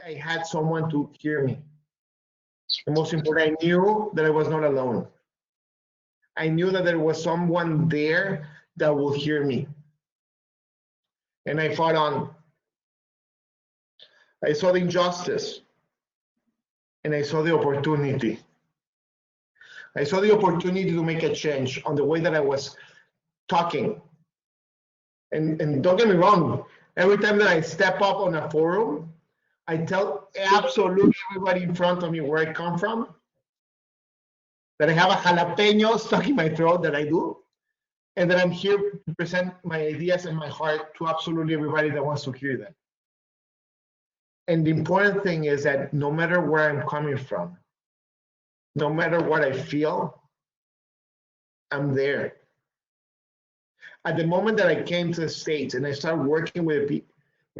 I had someone to hear me. And most important, I knew that I was not alone. I knew that there was someone there that will hear me. And I fought on. I saw the injustice, and I saw the opportunity. I saw the opportunity to make a change on the way that I was talking. And don't get me wrong, every time that I step up on a forum, I tell absolutely everybody in front of me where I come from, that I have a jalapeno stuck in my throat, that I do, and that I'm here to present my ideas and my heart to absolutely everybody that wants to hear them. And the important thing is that no matter where I'm coming from, no matter what I feel, I'm there. At the moment that I came to the States and I started working with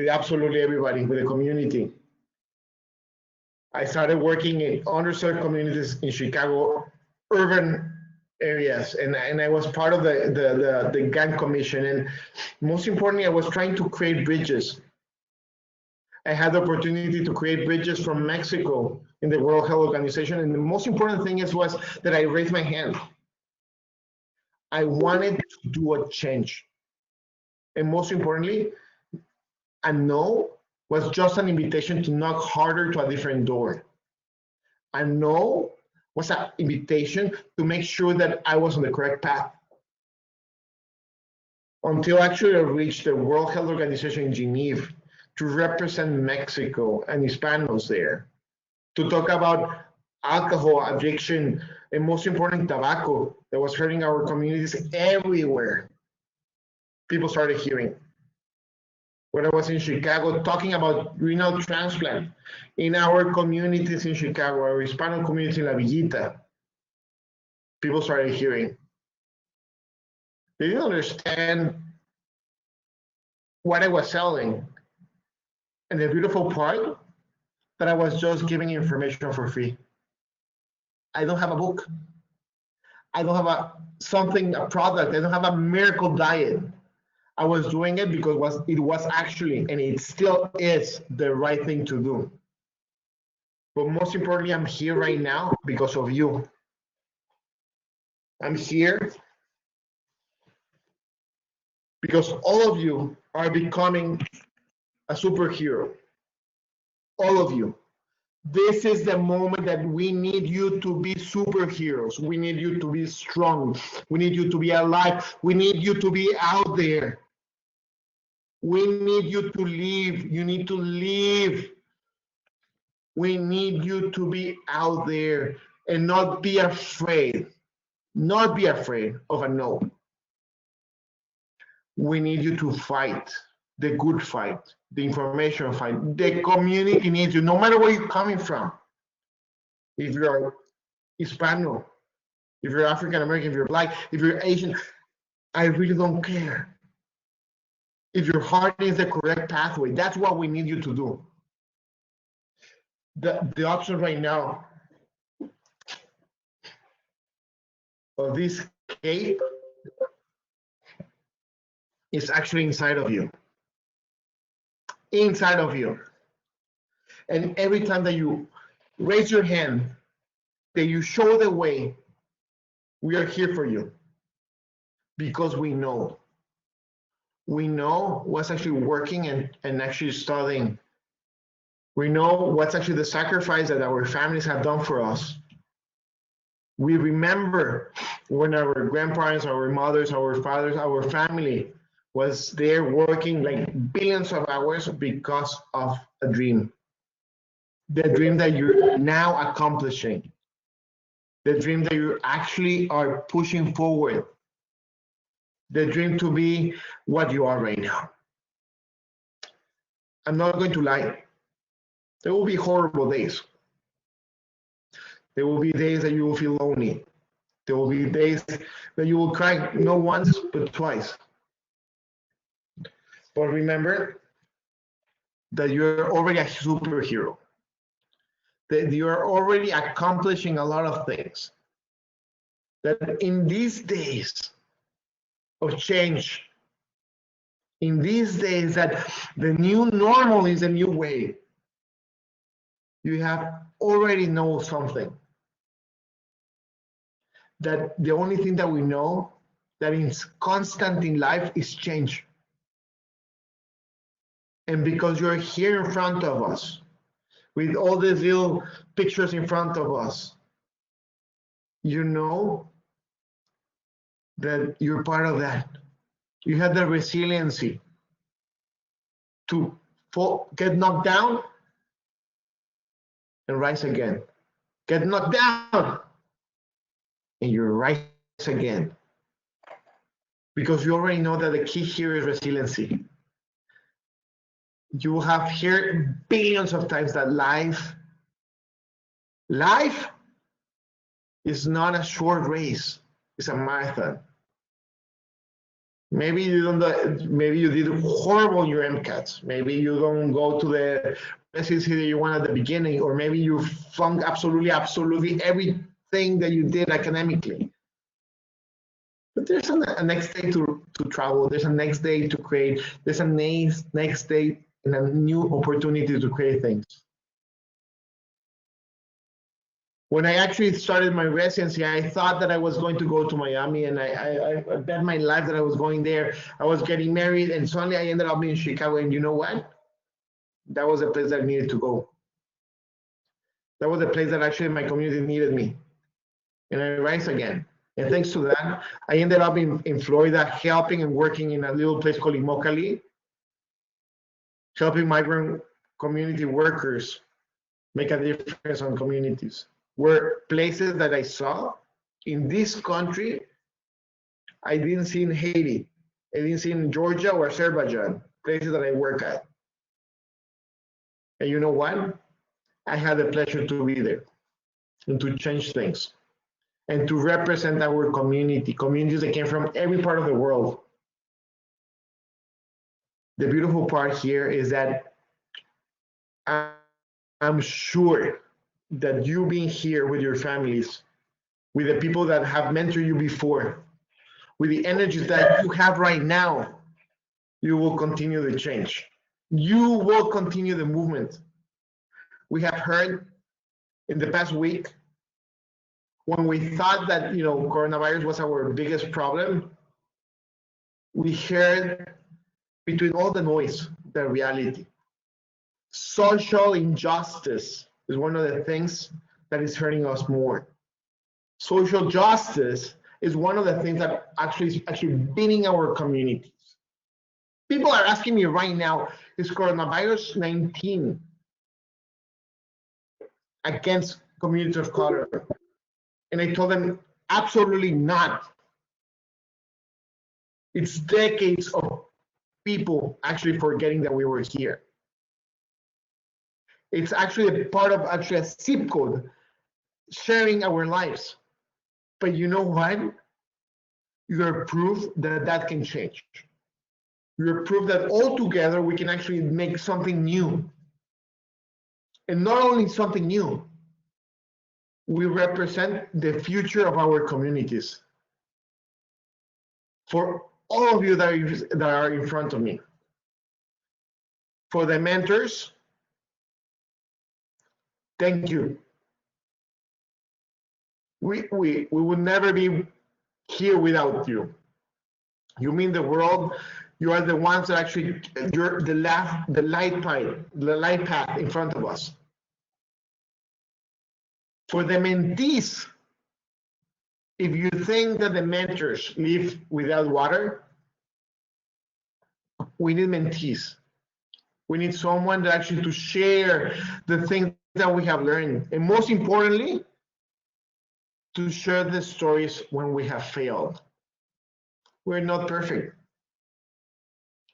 absolutely everybody, with the community, I started working in underserved communities in Chicago, urban areas, and I was part of the GAN Commission. And most importantly, I was trying to create bridges. I had the opportunity to create bridges from Mexico in the World Health Organization. And the most important thing was that I raised my hand. I wanted to do a change. And most importantly, a no was just an invitation to knock harder to a different door. A no was an invitation to make sure that I was on the correct path. Until actually I reached the World Health Organization in Geneva to represent Mexico and Hispanos there, to talk about alcohol addiction, and most important, tobacco, that was hurting our communities everywhere. People started hearing. When I was in Chicago talking about renal transplant in our communities in Chicago, our Hispanic community in La Villita, people started hearing. They didn't understand what I was selling. And the beautiful part, that I was just giving information for free. I don't have a book. I don't have a product. I don't have a miracle diet. I was doing it because it was actually, and it still is, the right thing to do. But most importantly, I'm here right now because of you. I'm here because all of you are becoming a superhero. All of you. This is the moment that we need you to be superheroes. We need you to be strong. We need you to be alive. We need you to be out there. We need you to leave. You need to leave. We need you to be out there and not be afraid. Not be afraid of a no. We need you to fight the good fight, the information fight. The community needs you, no matter where you're coming from. If you're Hispano, if you're African American, if you're Black, if you're Asian, I really don't care. If your heart is the correct pathway, that's what we need you to do. The option right now of this cape is actually inside of you. Inside of you. And every time that you raise your hand, that you show the way, we are here for you. Because we know. We know what's actually working and actually studying. We know what's actually the sacrifice that our families have done for us. We remember when our grandparents, our mothers, our fathers, our family was there working like billions of hours because of a dream. The dream that you're now accomplishing. The dream that you actually are pushing forward. The dream to be what you are right now. I'm not going to lie. There will be horrible days. There will be days that you will feel lonely. There will be days that you will cry, not once, but twice. But remember that you're already a superhero. That you're already accomplishing a lot of things. That in these days of change, in these days that the new normal is a new way, you have already know something. That the only thing that we know that is constant in life is change. And because you're here in front of us, with all these little pictures in front of us, you know that you're part of that. You have the resiliency to get knocked down and rise again. Get knocked down and you rise again. Because you already know that the key here is resiliency. You have heard billions of times that life is not a short race, it's a marathon. Maybe you don't. Maybe you did horrible in your MCATs. Maybe you don't go to the residency that you want at the beginning, or maybe you flunked absolutely everything that you did academically. But there's a next day to travel. There's a next day to create. There's a next day and a new opportunity to create things. When I actually started my residency, I thought that I was going to go to Miami, and I bet my life that I was going there. I was getting married, and suddenly I ended up in Chicago. And you know what? That was the place that I needed to go. That was the place that actually my community needed me. And I rise again. And thanks to that, I ended up in Florida, helping and working in a little place called Immokalee, helping migrant community workers make a difference on communities. Were places that I saw in this country I didn't see in Haiti, I didn't see in Georgia or Azerbaijan, places that I work at. And you know what? I had the pleasure to be there and to change things and to represent our communities that came from every part of the world. The beautiful part here is that I'm sure that you being here with your families, with the people that have mentored you before, with the energies that you have right now, you will continue the change. You will continue the movement. We have heard in the past week, when we thought that coronavirus was our biggest problem, we heard between all the noise, the reality. Social injustice is one of the things that is hurting us more. Social justice is one of the things that is actually beating our communities. People are asking me right now, is coronavirus 19 against communities of color? And I told them, absolutely not. It's decades of people actually forgetting that we were here. It's actually a part of a zip code sharing our lives. But you know what? You're proof that that can change. You're proof that all together we can actually make something new. And not only something new, we represent the future of our communities. For all of you that are in front of me. For the mentors, thank you. We would never be here without you. You mean the world. You are the ones that actually, you're the light path in front of us. For the mentees, if you think that the mentors live without water, we need mentees. We need someone that actually to share the things that we have learned. And most importantly, to share the stories when we have failed. We're not perfect.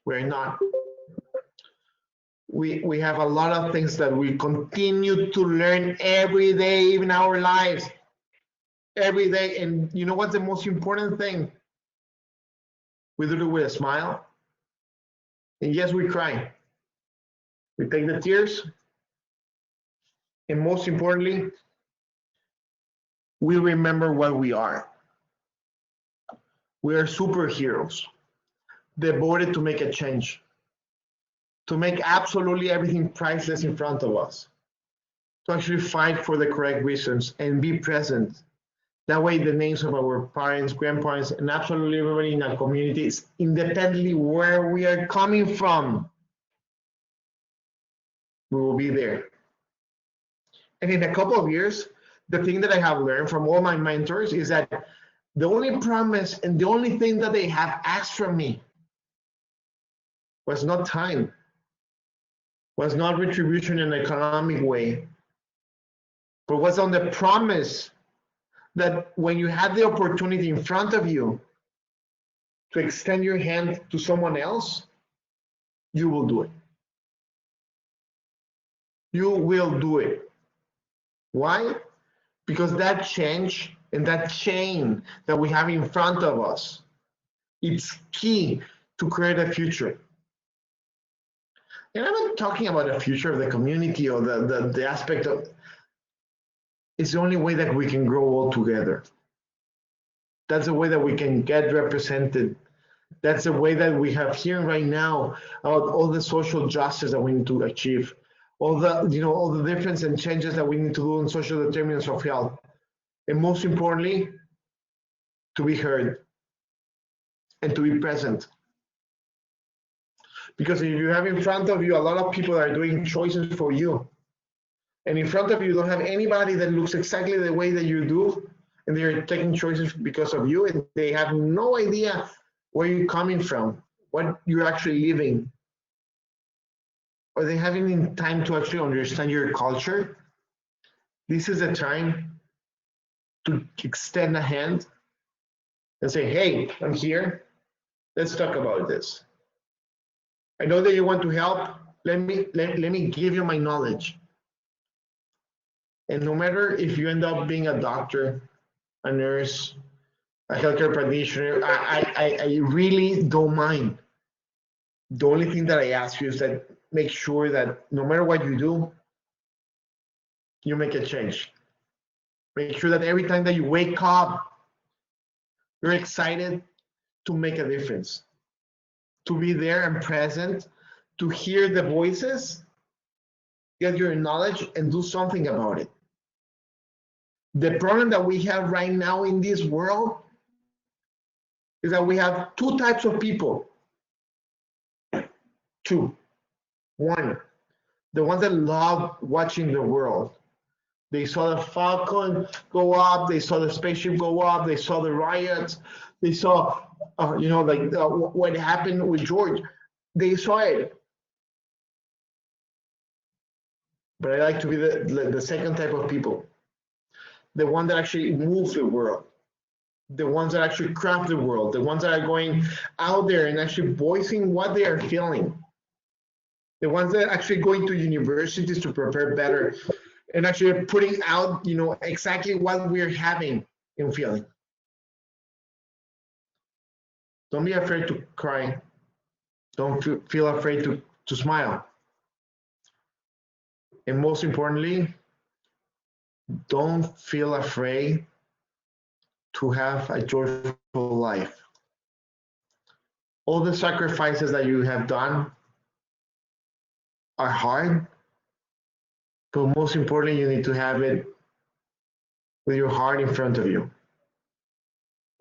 We're not. We have a lot of things that we continue to learn every day in our lives. Every day. And you know what's the most important thing? We do it with a smile. And yes, we cry. We take the tears. And most importantly, we remember what we are. We are superheroes, devoted to make a change, to make absolutely everything priceless in front of us. to actually fight for the correct reasons and be present. That way, the names of our parents, grandparents, and absolutely everybody in our community is independently where we are coming from. We will be there. And in a couple of years, the thing that I have learned from all my mentors is that the only promise and the only thing that they have asked from me was not time, was not retribution in an economic way, but was on the promise that when you have the opportunity in front of you to extend your hand to someone else, you will do it. You will do it. Why? Because that change and that chain that we have in front of us, it's key to create a future. And I'm not talking about the future of the community or the aspect of, it's the only way that we can grow all together. That's the way that we can get represented. That's the way that we have here right now about all the social justice that we need to achieve, all the difference and changes that we need to do in social determinants of health, and most importantly, to be heard and to be present. Because if you have in front of you a lot of people that are doing choices for you, and in front of you don't have anybody that looks exactly the way that you do, and they're taking choices because of you, and they have no idea where you're coming from, what you're actually living, or they haven't even time to actually understand your culture, this is the time to extend a hand and say, hey, I'm here, let's talk about this. I know that you want to help, let me give you my knowledge. And no matter if you end up being a doctor, a nurse, a healthcare practitioner, I really don't mind. The only thing that I ask you is that make sure that no matter what you do, you make a change. Make sure that every time that you wake up, you're excited to make a difference, to be there and present, to hear the voices, get your knowledge, and do something about it. The problem that we have right now in this world is that we have two types of people. Two. One, the ones that love watching the world. They saw the Falcon go up, they saw the spaceship go up, they saw the riots, they saw, what happened with George. They saw it. But I like to be the second type of people. The one that actually moves the world, the ones that actually craft the world, the ones that are going out there and actually voicing what they are feeling, the ones that are actually going to universities to prepare better and actually putting out, exactly what we're having and feeling. Don't be afraid to cry. Don't feel afraid to smile. And most importantly, don't feel afraid to have a joyful life. All the sacrifices that you have done are hard, but most importantly, you need to have it with your heart in front of you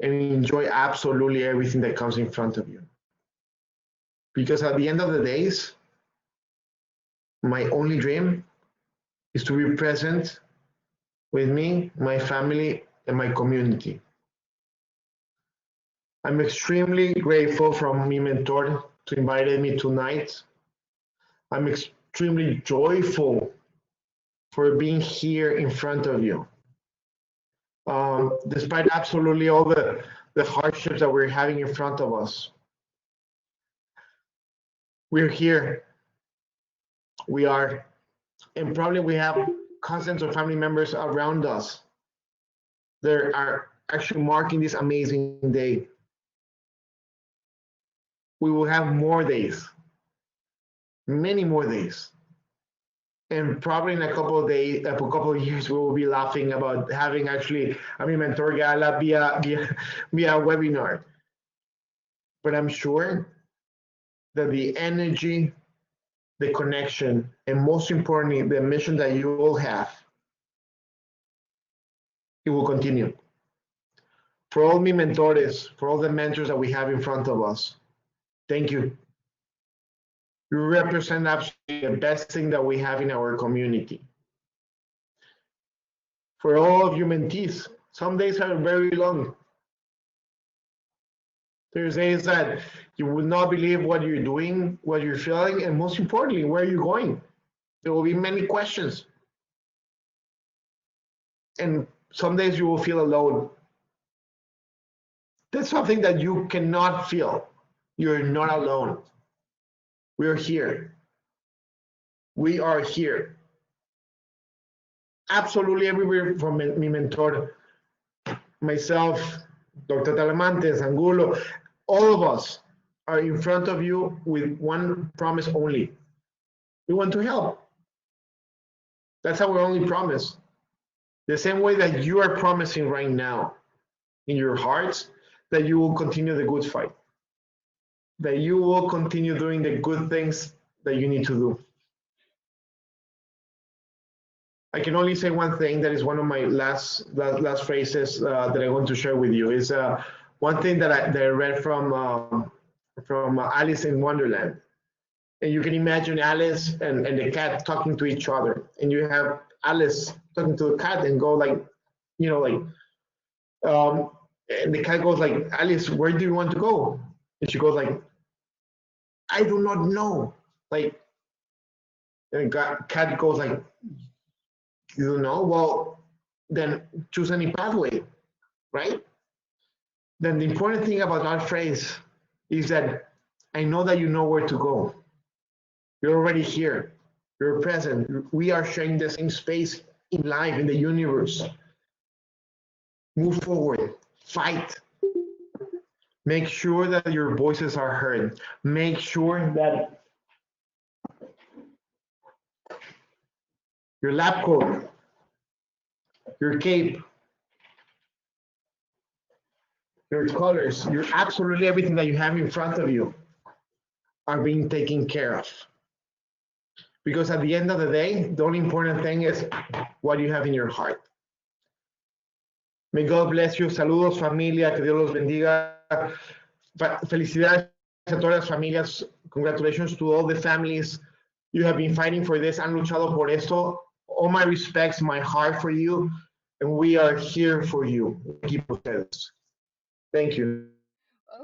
and enjoy absolutely everything that comes in front of you. Because at the end of the days, my only dream is to be present with me, my family, and my community. I'm extremely grateful from MiMentor to invite me tonight. I'm extremely joyful for being here in front of you. Despite absolutely all the hardships that we're having in front of us, we're here. We are, and probably we have cousins or family members around us that are actually marking this amazing day. We will have more days, many more days. And probably in a couple of days, a couple of years, we will be laughing about having actually a MiMentor Gala via webinar. But I'm sure that the energy the connection, and most importantly, the mission that you all have, it will continue. For all MiMentores, for all the mentors that we have in front of us, thank you. You represent absolutely the best thing that we have in our community. For all of you mentees, some days are very long. There's days that you will not believe what you're doing, what you're feeling, and most importantly, where you're going. There will be many questions. And some days you will feel alone. That's something that you cannot feel. You're not alone. We're here. We are here. Absolutely everywhere from MiMentor, myself, Dr. Talamantes, Angulo, all of us are in front of you with one promise only. We want to help. That's our only promise. The same way that you are promising right now in your hearts that you will continue the good fight, that you will continue doing the good things that you need to do. I can only say one thing. That is one of my last phrases that I want to share with you. Is one thing that I read from Alice in Wonderland. And you can imagine Alice and the cat talking to each other, and you have Alice talking to the cat and go like, you know, like, and the cat goes like, Alice, where do you want to go? And she goes like, I do not know. Like, and the cat goes like, you don't know? Well, then choose any pathway, right? Then the important thing about our phrase is that I know that you know where to go. You're already here. You're present. We are sharing the same space in life, in the universe. Move forward. Fight. Make sure that your voices are heard. Make sure that your lab coat, your cape, your colors, your absolutely everything that you have in front of you are being taken care of. Because at the end of the day, the only important thing is what you have in your heart. May God bless you. Saludos, familia. Que Dios los bendiga. Felicidades a todas las familias. Congratulations to all the families. You have been fighting for this. Han luchado por esto. All my respects, my heart for you. And we are here for you. Keep ustedes. Thank you.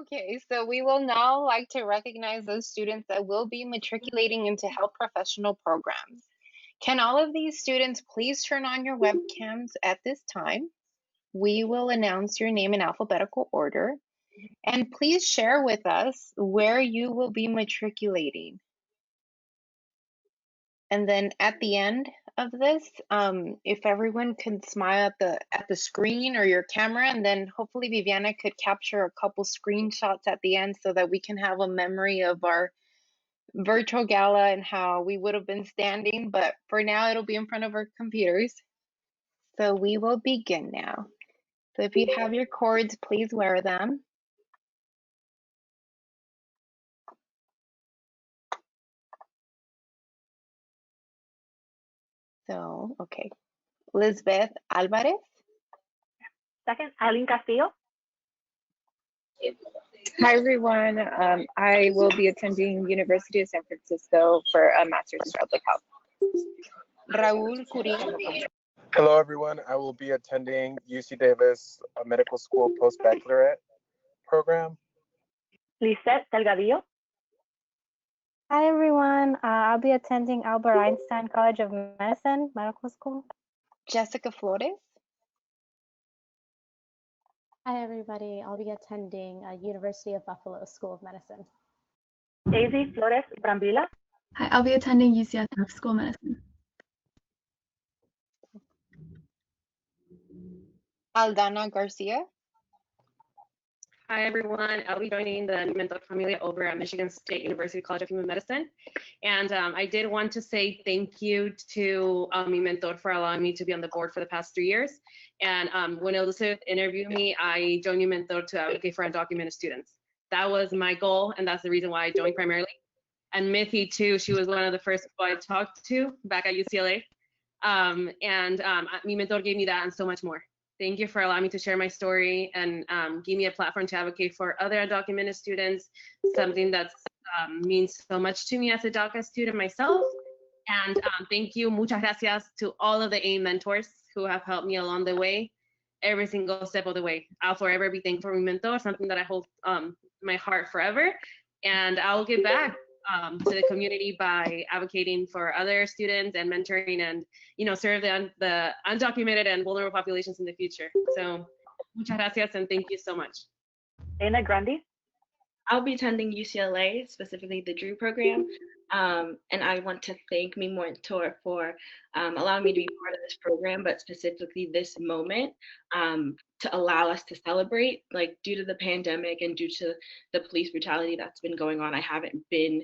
Okay, so we will now like to recognize those students that will be matriculating into health professional programs. Can all of these students please turn on your webcams at this time? We will announce your name in alphabetical order. And please share with us where you will be matriculating. And then at the end of this, if everyone can smile at the screen or your camera, and then hopefully Viviana could capture a couple screenshots at the end so that we can have a memory of our virtual gala and how we would have been standing, but for now it'll be in front of our computers. So we will begin now. So if you have your cords, please wear them. So, okay. Lisbeth Alvarez. Second, Eileen Castillo. Hi, everyone. I will be attending University of San Francisco for a Master's in Public Health. Raúl Curie. Hello, everyone. I will be attending UC Davis Medical School Postbaccalaureate program. Lisette Delgadillo. Hi, everyone. I'll be attending Albert Einstein College of Medicine Medical School. Jessica Flores. Hi, everybody. I'll be attending University of Buffalo School of Medicine. Daisy Flores Brambila. Hi, I'll be attending UCSF School of Medicine. Aldana Garcia. Hi, everyone. I'll be joining the MiMentor family over at Michigan State University College of Human Medicine. And I did want to say thank you to MiMentor for allowing me to be on the board for the past 3 years. And when Elizabeth interviewed me, I joined MiMentor to advocate for undocumented students. That was my goal, and that's the reason why I joined primarily. and Mithy too. She was one of the first people I talked to back at UCLA. Mi mentor gave me that and so much more. Thank you for allowing me to share my story and give me a platform to advocate for other undocumented students, something that means so much to me as a DACA student myself. And thank you, muchas gracias to all of the AIM mentors who have helped me along the way, every single step of the way. I'll forever be thankful for my mentor, something that I hold my heart forever. And I'll give back to the community by advocating for other students and mentoring and, serve the undocumented and vulnerable populations in the future. So muchas gracias and thank you so much. Dana Grundy. I'll be attending UCLA, specifically the Drew program. And I want to thank MiMentor for allowing me to be part of this program, but specifically this moment to allow us to celebrate. Like, due to the pandemic and due to the police brutality that's been going on, I haven't been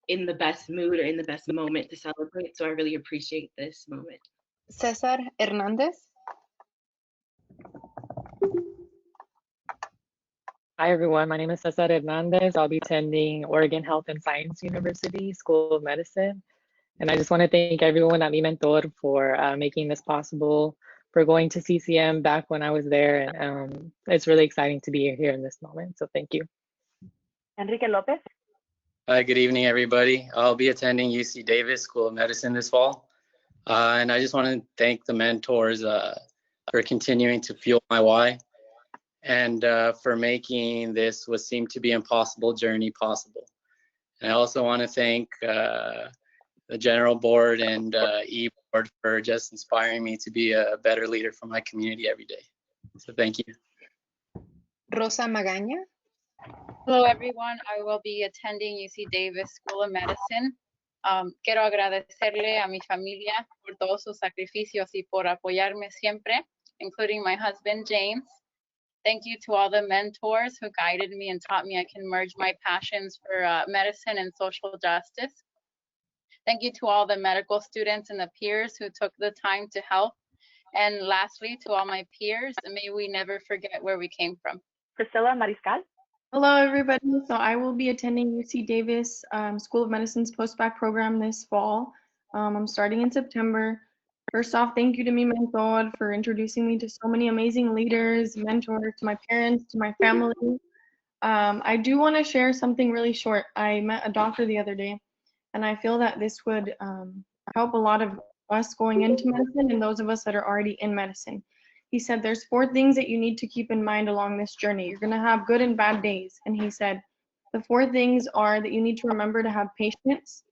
in the best mood or in the best moment to celebrate. So I really appreciate this moment. Cesar Hernandez. Hi everyone, my name is Cesar Hernandez. I'll be attending Oregon Health and Science University School of Medicine. And I just want to thank everyone at MiMentor for making this possible, for going to CCM back when I was there. And it's really exciting to be here in this moment. So thank you. Enrique Lopez. Hi, good evening, everybody. I'll be attending UC Davis School of Medicine this fall. And I just want to thank the mentors for continuing to fuel my why and for making this what seemed to be impossible journey possible. And I also want to thank the General Board and E-Board for just inspiring me to be a better leader for my community every day. So thank you. Rosa Magaña. Hello everyone, I will be attending UC Davis School of Medicine. Quiero agradecerle a mi familia por todos sus sacrificios y por apoyarme siempre, including my husband, James. Thank you to all the mentors who guided me and taught me I can merge my passions for medicine and social justice. Thank you to all the medical students and the peers who took the time to help. And lastly, to all my peers, may we never forget where we came from. Priscilla Mariscal. Hello, everybody. So I will be attending UC Davis School of Medicine's post-bac program this fall. I'm starting in September. First off, thank you to MiMentor for introducing me to so many amazing leaders, mentors, to my parents, to my family. I do want to share something really short. I met a doctor the other day, and I feel that this would help a lot of us going into medicine and those of us that are already in medicine. He said there's 4 things that you need to keep in mind along this journey. You're going to have good and bad days. And he said the 4 things are that you need to remember to have patience,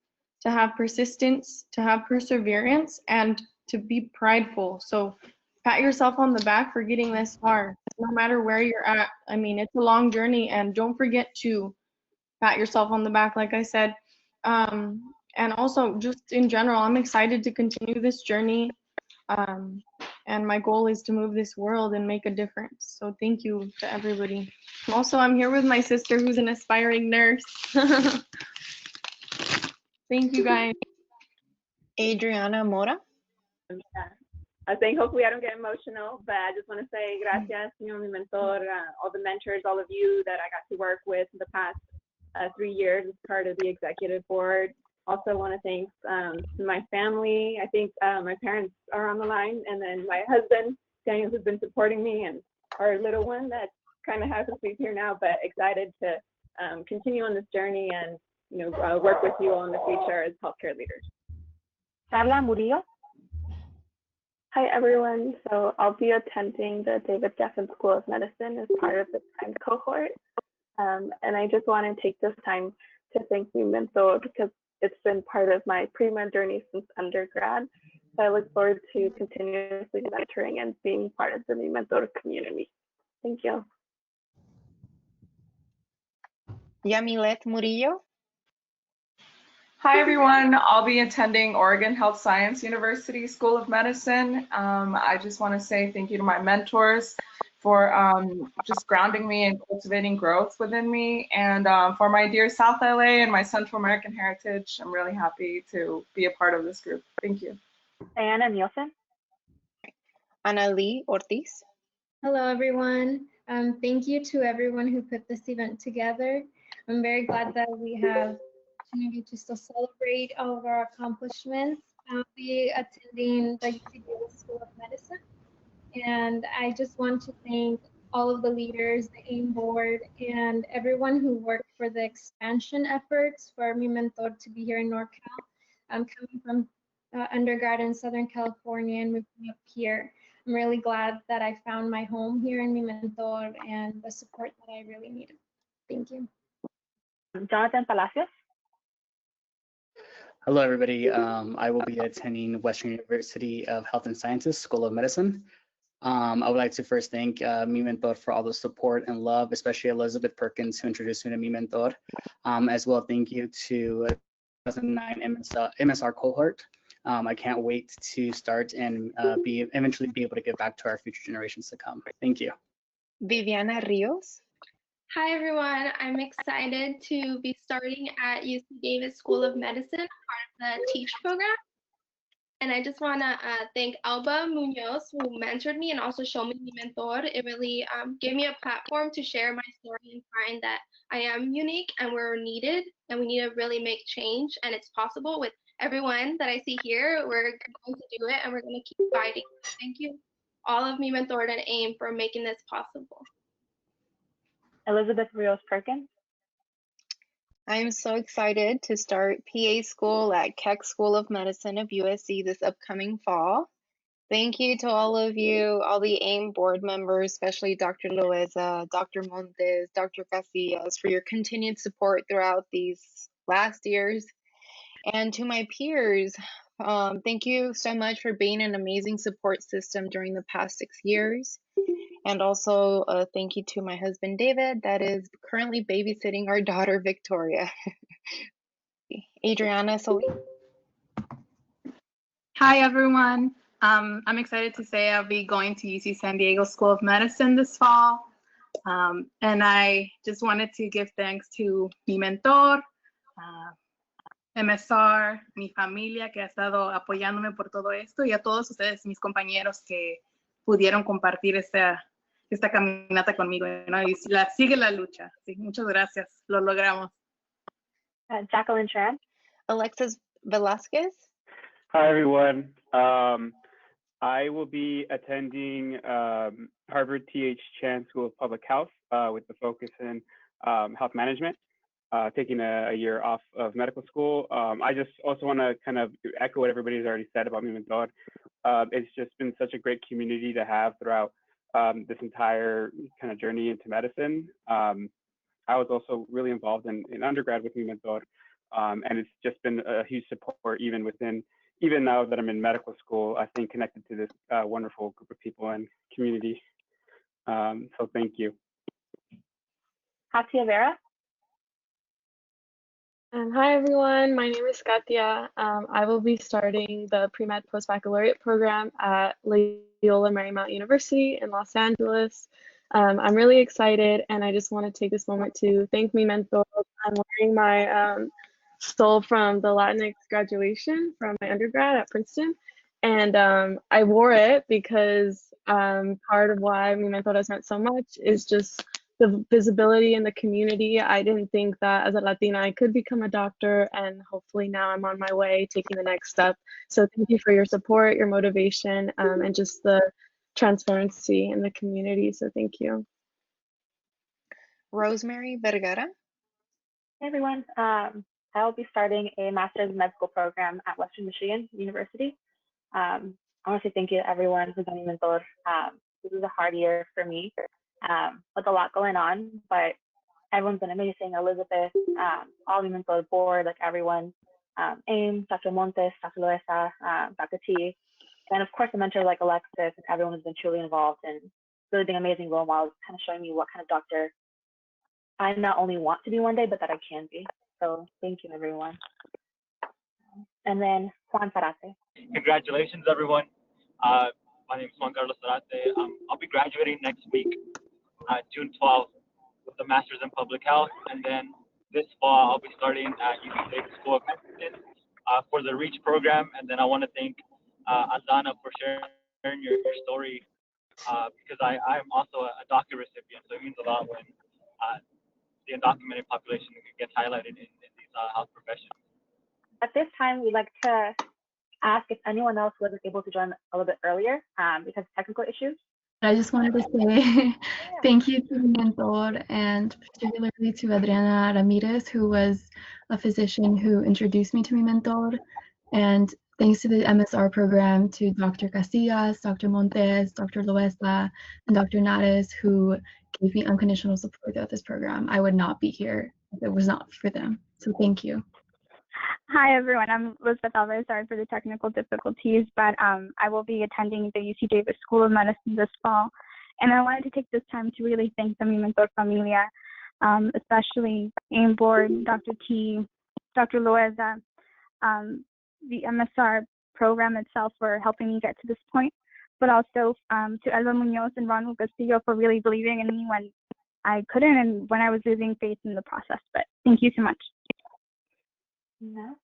to have persistence, to have perseverance, and to be prideful. So pat yourself on the back for getting this far, no matter where you're at. I mean, it's a long journey, and don't forget to pat yourself on the back, like I said. And also, just in general, I'm excited to continue this journey. And my goal is to move this world and make a difference. So thank you to everybody. Also, I'm here with my sister who's an aspiring nurse. Thank you, guys. Adrianna Mora. I think hopefully I don't get emotional, but I just want to say gracias, señor mi mentor, all the mentors, all of you that I got to work with the past 3 years as part of the executive board. Also want to thank my family. I think my parents are on the line, and then my husband, Daniel, who's been supporting me, and our little one that kind of has to sleep here now, but excited to continue on this journey and work with you all in the future as healthcare leaders. Carla Murillo. Hi everyone, so I'll be attending the David Geffen School of Medicine as part of the timed cohort. And I just want to take this time to thank MiMentor because it's been part of my pre-med journey since undergrad. So I look forward to continuously mentoring and being part of the MiMentor community. Thank you. Yamilet Murillo. Hi everyone, I'll be attending Oregon Health Science University School of Medicine. I just want to say thank you to my mentors for just grounding me and cultivating growth within me. And for my dear South LA and my Central American heritage, I'm really happy to be a part of this group. Thank you. Diana Nielsen. Ana Lee Ortiz. Hello everyone. Thank you to everyone who put this event together. I'm very glad that we have opportunity to still celebrate all of our accomplishments. I'll be attending the UC Davis School of Medicine. And I just want to thank all of the leaders, the AIM board, and everyone who worked for the expansion efforts for MiMentor to be here in NorCal. I'm coming from undergrad in Southern California and moving up here. I'm really glad that I found my home here in MiMentor and the support that I really needed. Thank you. Jonathan Palacios. Hello, everybody. I will be attending Western University of Health and Sciences School of Medicine. I would like to first thank MiMentor for all the support and love, especially Elizabeth Perkins, who introduced me to MiMentor. As well, thank you to 2009 MSR cohort. I can't wait to start and eventually be able to give back to our future generations to come. Thank you. Viviana Rios. Hi everyone, I'm excited to be starting at UC Davis School of Medicine, part of the TEACH program. And I just want to thank Alba Munoz, who mentored me and also showed me MiMentor. It really gave me a platform to share my story and find that I am unique and we're needed and we need to really make change, and it's possible with everyone that I see here. We're going to do it and we're going to keep fighting. Thank you all of MiMentor and AIM for making this possible. Elizabeth Rios Perkins. I'm so excited to start PA school at Keck School of Medicine of USC this upcoming fall. Thank you to all of you, all the AIM board members, especially Dr. Loeza, Dr. Montes, Dr. Casillas, for your continued support throughout these last years. And to my peers, thank you so much for being an amazing support system during the past 6 years. And also thank you to my husband, David, that is currently babysitting our daughter, Victoria. Adrianna, Hi, everyone. I'm excited to say I'll be going to UC San Diego School of Medicine this fall. And I just wanted to give thanks to MiMentor, MSR, mi familia que ha estado apoyándome por todo esto, y a todos ustedes, mis compañeros que pudieron compartir esta caminata conmigo, ¿no? Y sigue la lucha. Sí, muchas gracias. Lo logramos. Jacqueline Tran. Alexis Velasquez. Hi, everyone. I will be attending Harvard T.H. Chan School of Public Health with the focus in health management, taking a year off of medical school. I just also want to kind of echo what everybody's already said about MiMentor. It's just been such a great community to have throughout this entire kind of journey into medicine. I was also really involved in undergrad with MiMentor, and it's just been a huge support even now that I'm in medical school. I think connected to this wonderful group of people and community. So thank you. Katia Vera. Hi everyone, my name is Katia. I will be starting the pre-med post-baccalaureate program at Loyola Marymount University in Los Angeles. I'm really excited, and I just want to take this moment to thank MiMentor. I'm wearing my stole from the Latinx graduation from my undergrad at Princeton, and I wore it because part of why MiMentor has meant so much is just the visibility in the community. I didn't think that as a Latina I could become a doctor, and hopefully now I'm on my way taking the next step. So thank you for your support, your motivation, and just the transparency in the community. So thank you. Rosemary Vergara. Hey everyone. I will be starting a master's in medical program at Western Michigan University. I want to say thank you to everyone who's on MiMentor. This is a hard year for me with a lot going on, but everyone's been amazing. Elizabeth, all MiMentor board, like everyone, AIM, Dr. Montes, Dr. Loesa, Dr. T, and of course the mentors like Alexis, and everyone has been truly involved and really being amazing role models, kind of showing me what kind of doctor I not only want to be one day, but that I can be. So thank you, everyone. And then Juan Zarate. Congratulations, everyone. My name is Juan Carlos Zarate. I'll be graduating next week, June 12th, with a master's in public health. And then this fall, I'll be starting at UC Davis School of Medicine for the REACH program. And then I want to thank Aldana for sharing your story because I'm also a DACA recipient. So it means a lot when the undocumented population gets highlighted in these health professions. At this time, we'd like to ask if anyone else wasn't able to join a little bit earlier because of technical issues. I just wanted to say thank you to my mentor and particularly to Adrianna Ramirez, who was a physician who introduced me to my mentor. And thanks to the MSR program to Dr. Casillas, Dr. Montes, Dr. Loesa, and Dr. Nares, who gave me unconditional support throughout this program. I would not be here if it was not for them. So thank you. Hi, everyone. I'm Elizabeth Alvarez. Sorry for the technical difficulties, but I will be attending the UC Davis School of Medicine this fall. And I wanted to take this time to really thank the MiMentor Familia, especially AIM Board, Dr. T, Dr. Loeza, the MSR program itself for helping me get to this point, but also to Elba Munoz and Ronald Castillo for really believing in me when I couldn't and when I was losing faith in the process. But thank you so much. No.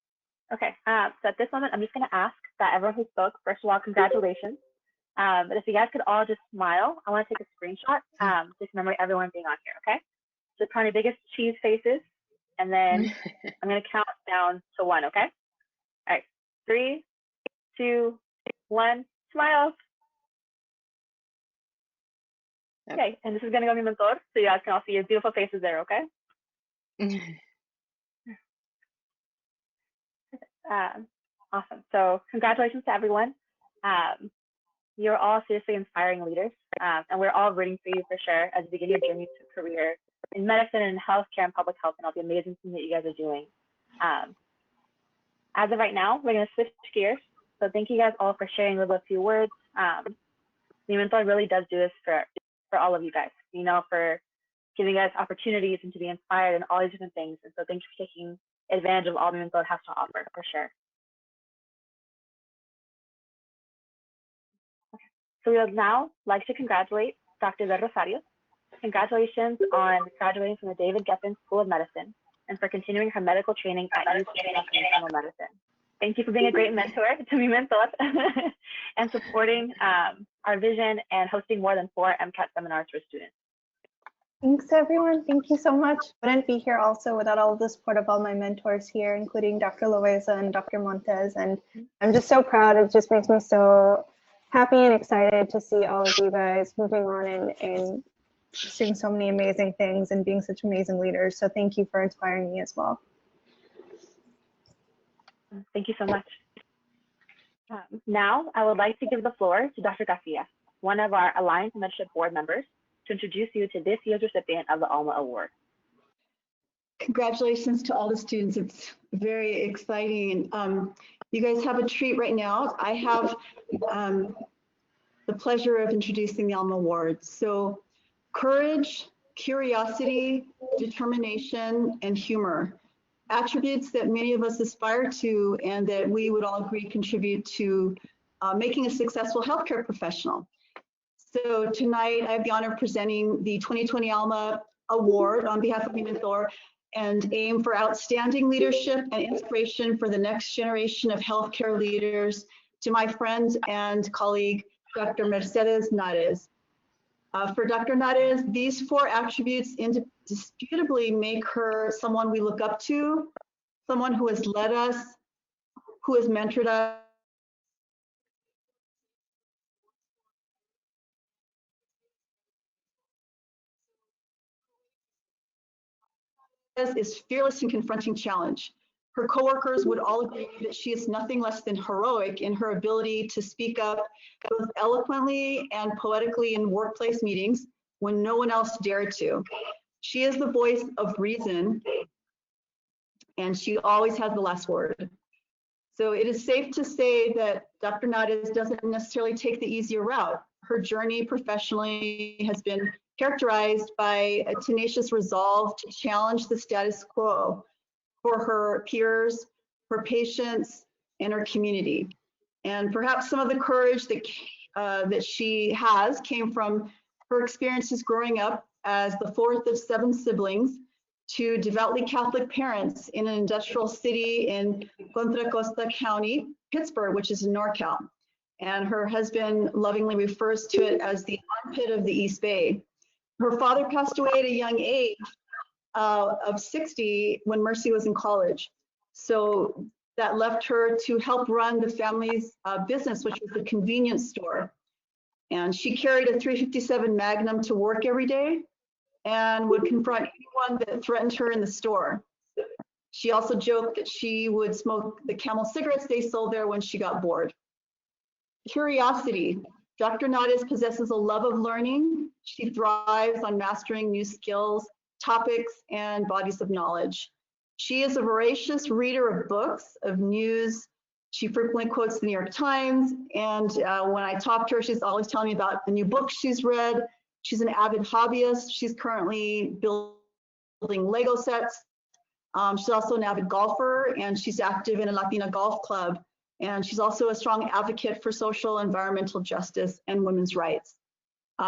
Okay, so at this moment, I'm just going to ask that everyone who spoke, first of all, congratulations. But if you guys could all just smile, I want to take a screenshot just to remember everyone being on here, okay? So put on your biggest cheese faces, and then I'm going to count down to 1, okay? All right, 3, 2, 1, smile. Okay, and this is going to go to mi mentor, so you guys can all see your beautiful faces there, okay? Awesome. So congratulations to everyone. You're all seriously inspiring leaders, and we're all rooting for you for sure as you begin your journey to a career in medicine and healthcare and public health and all the amazing things that you guys are doing. As of right now, we're going to switch gears. So thank you guys all for sharing a few words. MiMentor really does do this for all of you guys, you know, for giving us opportunities and to be inspired and all these different things. And so thank you for taking advantage of all MiMentor has to offer for sure. Okay. So we would now like to congratulate Dr. Del Rosario. Congratulations on graduating from the David Geffen School of Medicine and for continuing her medical training at UC International Medicine. Thank you for being a great mentor to MiMentor and supporting our vision and hosting more than 4 MCAT seminars for students. Thanks, everyone. Thank you so much. Wouldn't be here also without all the support of all my mentors here, including Dr. Loeza and Dr. Montes. And I'm just so proud. It just makes me so happy and excited to see all of you guys moving on and doing so many amazing things and being such amazing leaders. So thank you for inspiring me as well. Thank you so much. Now, I would like to give the floor to Dr. Garcia, one of our Alliance Mentorship Board members, to introduce you to this year's recipient of the ALMA Award. Congratulations to all the students. It's very exciting. You guys have a treat right now. I have the pleasure of introducing the ALMA Award. So courage, curiosity, determination, and humor. Attributes that many of us aspire to and that we would all agree contribute to making a successful healthcare professional. So tonight I have the honor of presenting the 2020 ALMA Award on behalf of MiMentor and AIM for outstanding leadership and inspiration for the next generation of healthcare leaders to my friend and colleague, Dr. Mercedes Nares. For Dr. Nares, these 4 attributes indisputably make her someone we look up to, someone who has led us, who has mentored us, is fearless in confronting challenge. Her coworkers would all agree that she is nothing less than heroic in her ability to speak up both eloquently and poetically in workplace meetings when no one else dared to. She is the voice of reason, and she always has the last word. So it is safe to say that Dr. Nares doesn't necessarily take the easier route. Her journey professionally has been characterized by a tenacious resolve to challenge the status quo for her peers, her patients, and her community. And perhaps some of the courage that she has came from her experiences growing up as the 4th of 7 siblings to devoutly Catholic parents in an industrial city in Contra Costa County, Pittsburgh, which is in NorCal. And her husband lovingly refers to it as the armpit of the East Bay. Her father passed away at a young age, of 60 when Mercy was in college. So that left her to help run the family's business, which was a convenience store. And she carried a 357 Magnum to work every day and would confront anyone that threatened her in the store. She also joked that she would smoke the Camel cigarettes they sold there when she got bored. Curiosity. Dr. Nades possesses a love of learning. She thrives on mastering new skills, topics, and bodies of knowledge. She is a voracious reader of books, of news. She frequently quotes the New York Times. And when I talk to her, she's always telling me about the new books she's read. She's an avid hobbyist. She's currently building Lego sets. She's also an avid golfer, and she's active in a Latina golf club. And she's also a strong advocate for social, environmental justice and women's rights.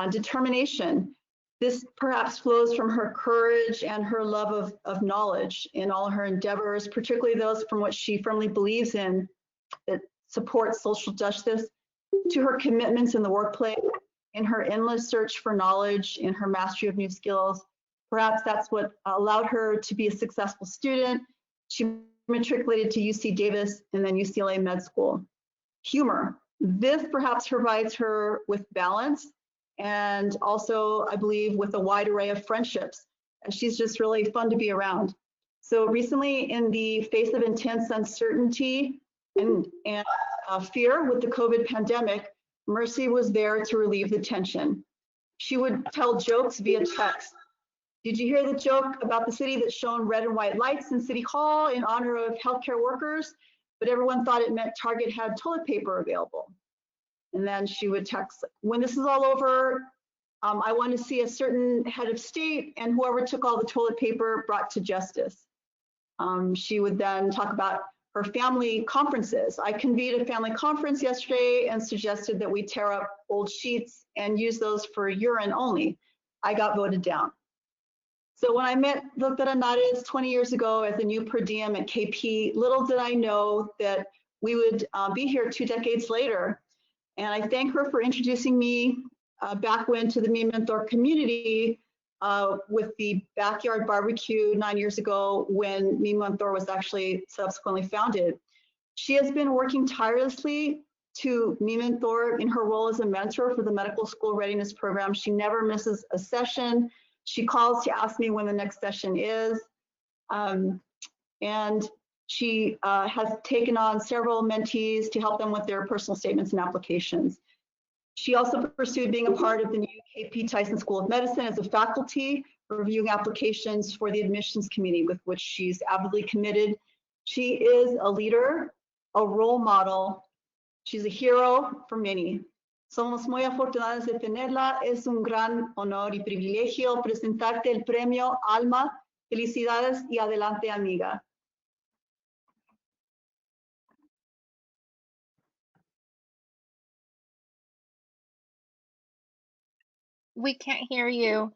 Determination. This perhaps flows from her courage and her love of knowledge in all her endeavors, particularly those from what she firmly believes in that supports social justice, to her commitments in the workplace, in her endless search for knowledge, in her mastery of new skills. Perhaps that's what allowed her to be a successful student. She matriculated to UC Davis and then UCLA Med School. Humor. This perhaps provides her with balance and also, I believe, with a wide array of friendships. And she's just really fun to be around. So recently, in the face of intense uncertainty and fear with the COVID pandemic, Mercy was there to relieve the tension. She would tell jokes via text. Did you hear the joke about the city that shone red and white lights in City Hall in honor of healthcare workers, but everyone thought it meant Target had toilet paper available? And then she would text, when this is all over, I want to see a certain head of state and whoever took all the toilet paper brought to justice. She would then talk about her family conferences. I convened a family conference yesterday and suggested that we tear up old sheets and use those for urine only. I got voted down. So when I met Dr. Nades 20 years ago as a new per diem at KP, little did I know that we would be here 2 decades later. And I thank her for introducing me back when to the MiMentor community with the backyard barbecue 9 years ago when MiMentor was actually subsequently founded. She has been working tirelessly to MiMentor in her role as a mentor for the medical school readiness program. She never misses a session. She calls to ask me when the next session is. And she has taken on several mentees to help them with their personal statements and applications. She also pursued being a part of the new KP Tyson School of Medicine as a faculty, reviewing applications for the admissions committee, with which she's avidly committed. She is a leader, a role model. She's a hero for many. Somos muy afortunadas de tenerla. Es un gran honor y privilegio presentarte el premio Alma. Felicidades y adelante, amiga. We can't hear you.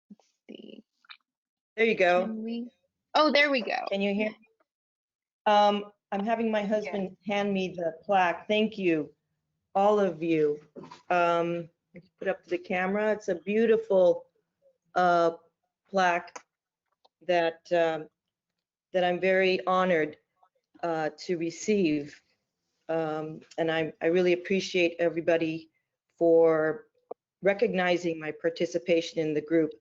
Let's see. There you go. Oh, there we go. Can you hear? I'm having my husband hand me the plaque. Thank you, all of you. Let's put up to the camera. It's a beautiful plaque that that I'm very honored to receive. And I really appreciate everybody for recognizing my participation in the group.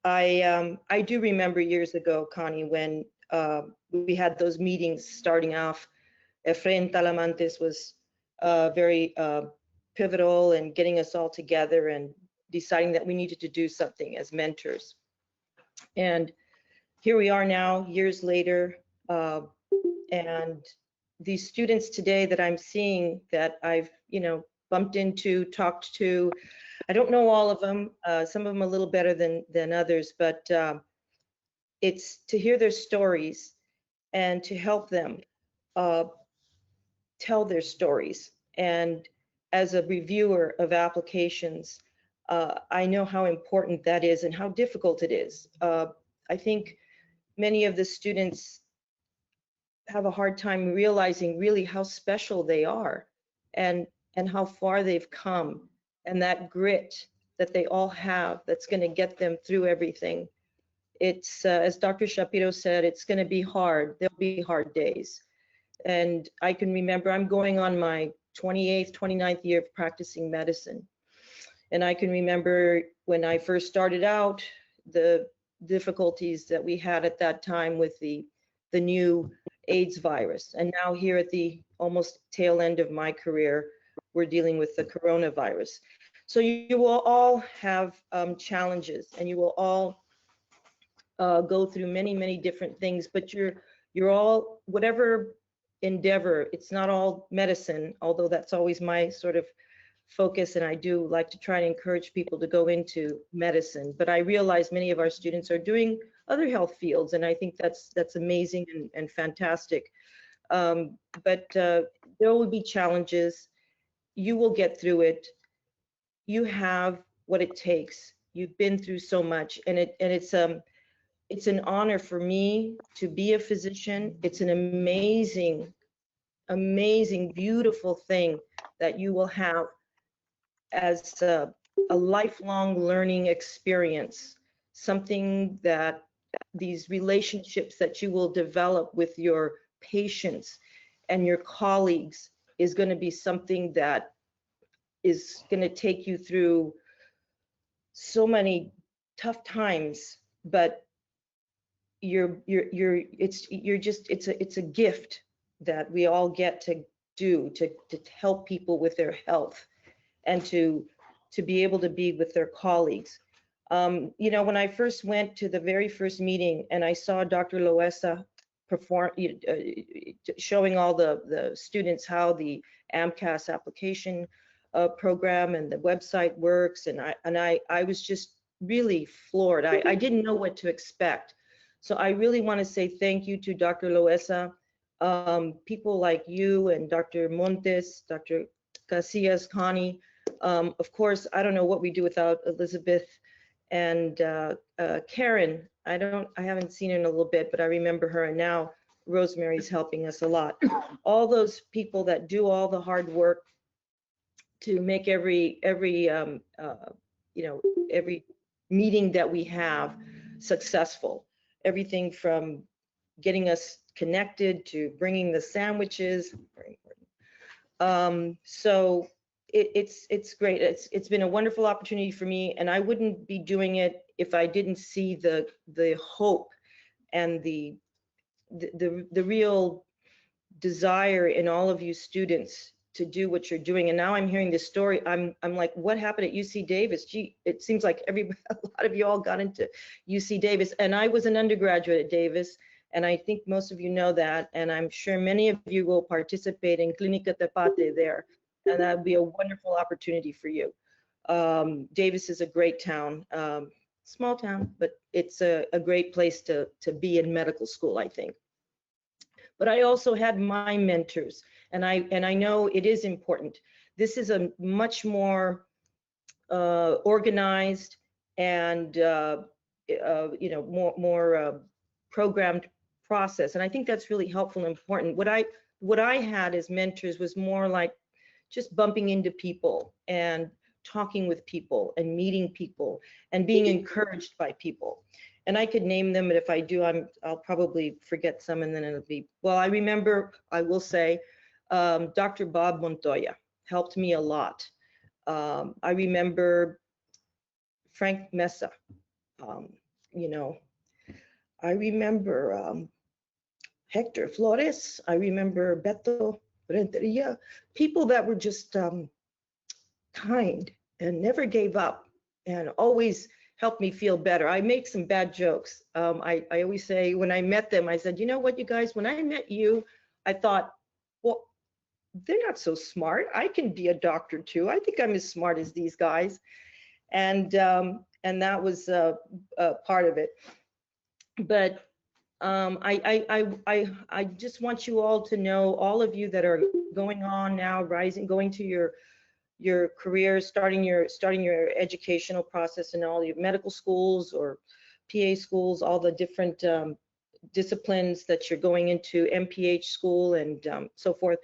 I do remember years ago, Connie, when we had those meetings starting off. Efrain Talamantes was very pivotal in getting us all together and deciding that we needed to do something as mentors. And here we are now, years later, and these students today that I'm seeing that I've, bumped into, talked to, I don't know all of them, some of them a little better than others, but it's to hear their stories and to help them tell their stories. And as a reviewer of applications, I know how important that is and how difficult it is. I think many of the students have a hard time realizing really how special they are and how far they've come, and that grit that they all have that's going to get them through everything. It's, as Dr. Shapiro said, it's going to be hard. There'll be hard days. And I can remember I'm going on my 28th, 29th year of practicing medicine. And I can remember when I first started out, the difficulties that we had at that time with the new AIDS virus. And now here at the almost tail end of my career, we're dealing with the coronavirus. So you will all have challenges, and you will all go through many, many different things, but you're all, whatever endeavor, it's not all medicine, although that's always my sort of focus, and I do like to try to encourage people to go into medicine. But I realize many of our students are doing other health fields, and I think that's amazing and fantastic. But there will be challenges. You will get through it. You have what it takes. You've been through so much, and it's an honor for me to be a physician. It's an amazing, amazing, beautiful thing that you will have as a lifelong learning experience, something that these relationships that you will develop with your patients and your colleagues is going to be something that is going to take you through so many tough times, but it's a gift that we all get to do to help people with their health and to be able to be with their colleagues. You know, when I first went to the very first meeting and I saw Dr. Loesa perform, showing all the students how the AMCAS application program and the website works, and I was just really floored. I didn't know what to expect. So I really want to say thank you to Dr. Loesa, people like you and Dr. Montes, Dr. Casillas, Connie. Of course, I don't know what we do without Elizabeth and Karen. I haven't seen her in a little bit, but I remember her, and now Rosemary's helping us a lot. All those people that do all the hard work to make every meeting that we have successful. Everything from getting us connected to bringing the sandwiches, very important. So it's great. It's been a wonderful opportunity for me, and I wouldn't be doing it if I didn't see the hope and the real desire in all of you students to do what you're doing. And now I'm hearing this story. I'm like, what happened at UC Davis? Gee, it seems like a lot of you all got into UC Davis, and I was an undergraduate at Davis, and I think most of you know that, and I'm sure many of you will participate in Clínica Tepate there, and that would be a wonderful opportunity for you. Davis is a great town, small town, but it's a great place to be in medical school, I think. But I also had my mentors, and I know it is important. This is a much more organized and more programmed process, and I think that's really helpful and important. What I had as mentors was more like just bumping into people and talking with people and meeting people and being encouraged by people. And I could name them, but if I do, I'll probably forget some, and then it'll be, well, I remember, I will say, Dr. Bob Montoya helped me a lot. I remember Frank Mesa, I remember Hector Flores, I remember Beto Renteria, people that were just kind and never gave up and always helped me feel better. I make some bad jokes. I always say when I met them, I said, you know what, you guys, when I met you, I thought, well, they're not so smart. I can be a doctor too. I think I'm as smart as these guys. And that was part of it. But I just want you all to know, all of you that are going on now, going to your careers, starting your educational process in all your medical schools or PA schools, all the different disciplines that you're going into, MPH school and so forth.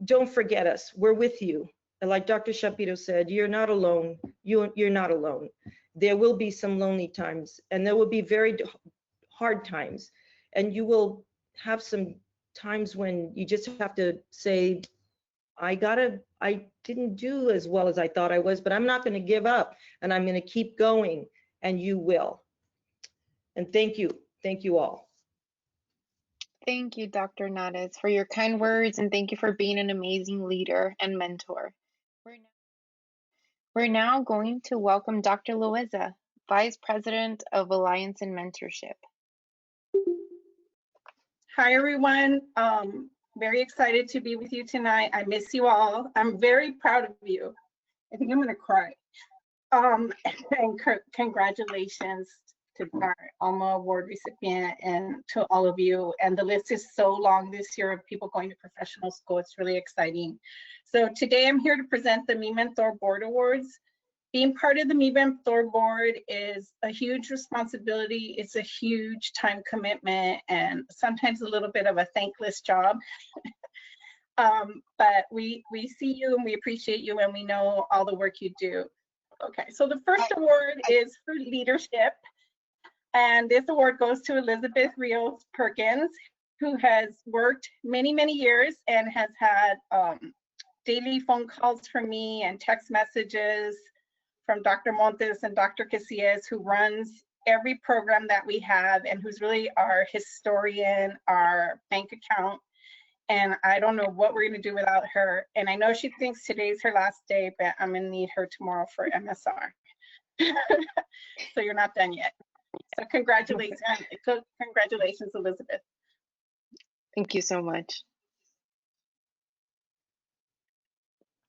Don't forget us. We're with you. And like Dr. Shapiro said, you're not alone. You're not alone. There will be some lonely times, and there will be very hard times, and you will have some times when you just have to say, I didn't do as well as I thought I was, but I'm not going to give up, and I'm going to keep going, and you will. And thank you all. Thank you, Dr. Nades, for your kind words, and thank you for being an amazing leader and mentor. We're now going to welcome Dr. Loaiza, Vice President of Alliance and Mentorship. Hi, everyone. Very excited to be with you tonight. I miss you all. I'm very proud of you. I think I'm going to cry. And congratulations to our Alma Award recipient and to all of you. And the list is so long this year of people going to professional school. It's really exciting. So today I'm here to present the MiMentor Board Awards. Being part of the MiMentor Board is a huge responsibility. It's a huge time commitment and sometimes a little bit of a thankless job. But we see you and we appreciate you and we know all the work you do. Okay, so the first award is for leadership. And this award goes to Elizabeth Rios Perkins, who has worked many, many years and has had daily phone calls from me and text messages from Dr. Montes and Dr. Casillas, who runs every program that we have and who's really our historian, our bank account. And I don't know what we're gonna do without her. And I know she thinks today's her last day, but I'm gonna need her tomorrow for MSR. So you're not done yet. So congratulations, Elizabeth. Thank you so much.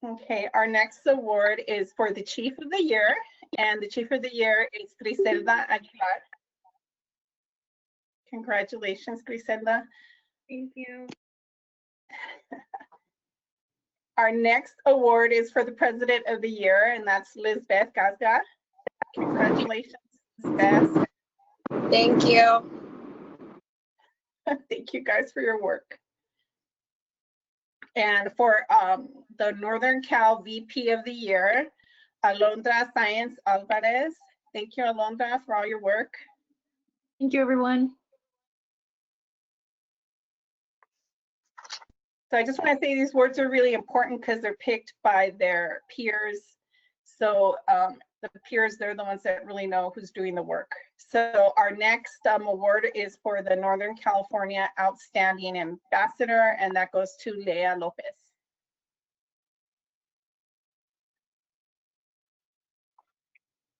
Okay, our next award is for the Chief of the Year, and the Chief of the Year is Griselda Aguilar. Congratulations, Griselda. Thank you. Our next award is for the President of the Year, and that's Lizbeth Gazga. Congratulations, Lizbeth. Thank you. Thank you guys for your work. And for the Northern Cal VP of the Year, Alondra Sáenz Alvarez. Thank you, Alondra, for all your work. Thank you, everyone. So I just want to say these words are really important because they're picked by their peers. So the peers, they're the ones that really know who's doing the work. So our next award is for the Northern California Outstanding Ambassador, and that goes to Lea Lopez.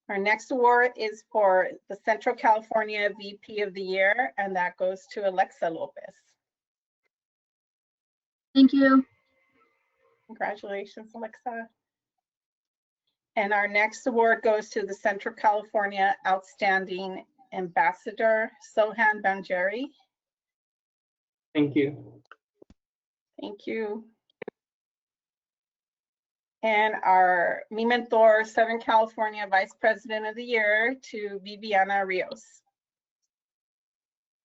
Our next award is for the Central California VP of the Year, and that goes to Alexa Lopez. Thank you. Congratulations, Alexa. And our next award goes to the Central California Outstanding Ambassador, Sohan Banjeri. Thank you. Thank you. And our MiMentor Southern California Vice President of the Year to Viviana Rios.